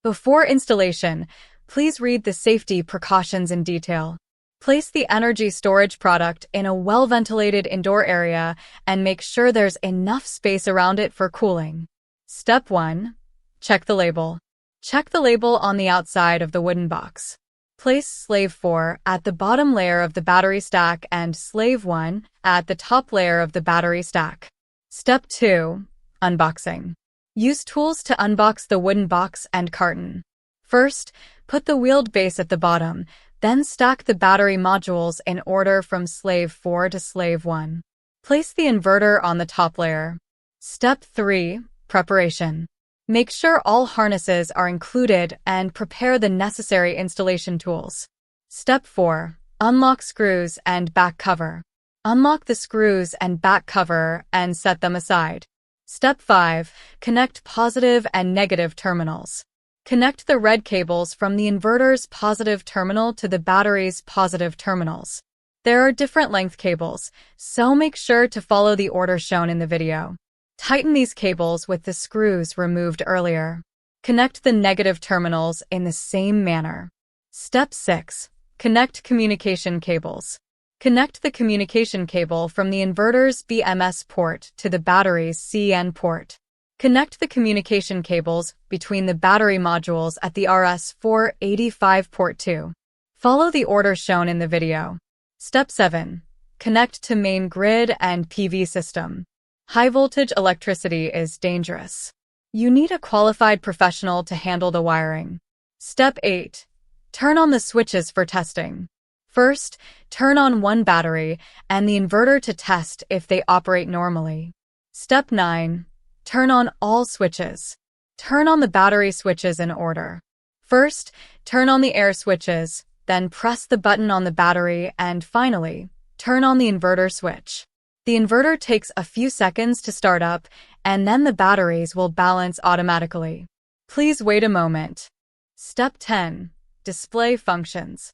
Before installation, please read the safety precautions in detail. Place the energy storage product in a well-ventilated indoor area and make sure there's enough space around it for cooling. Step 1. Check the label. Check the label on the outside of the wooden box. Place Slave 4 at the bottom layer of the battery stack and Slave 1 at the top layer of the battery stack. Step 2. Unboxing. Use tools to unbox the wooden box and carton. First, put the wheeled base at the bottom, then stack the battery modules in order from Slave 4 to Slave 1. Place the inverter on the top layer. Step 3. Preparation. Make sure all harnesses are included and prepare the necessary installation tools. Step 4. Unlock screws and back cover. Unlock the screws and back cover and set them aside. Step 5. Connect positive and negative terminals. Connect the red cables from the inverter's positive terminal to the battery's positive terminals. There are different length cables, so make sure to follow the order shown in the video. Tighten these cables with the screws removed earlier. Connect the negative terminals in the same manner. Step 6. Connect communication cables. Connect the communication cable from the inverter's BMS port to the battery's CN port. Connect the communication cables between the battery modules at the RS485 port 2. Follow the order shown in the video. Step 7. Connect to main grid and PV system. High-voltage electricity is dangerous. You need a qualified professional to handle the wiring. Step 8. Turn on the switches for testing. First, turn on one battery and the inverter to test if they operate normally. Step 9. Turn on all switches. Turn on the battery switches in order. First, turn on the air switches, then press the button on the battery, and finally, turn on the inverter switch. The inverter takes a few seconds to start up, and then the batteries will balance automatically. Please wait a moment. Step 10. Display functions.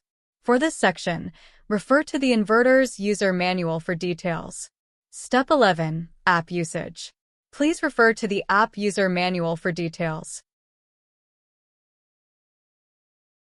For this section, refer to the inverter's user manual for details. Step 11. App usage. Please refer to the app user manual for details.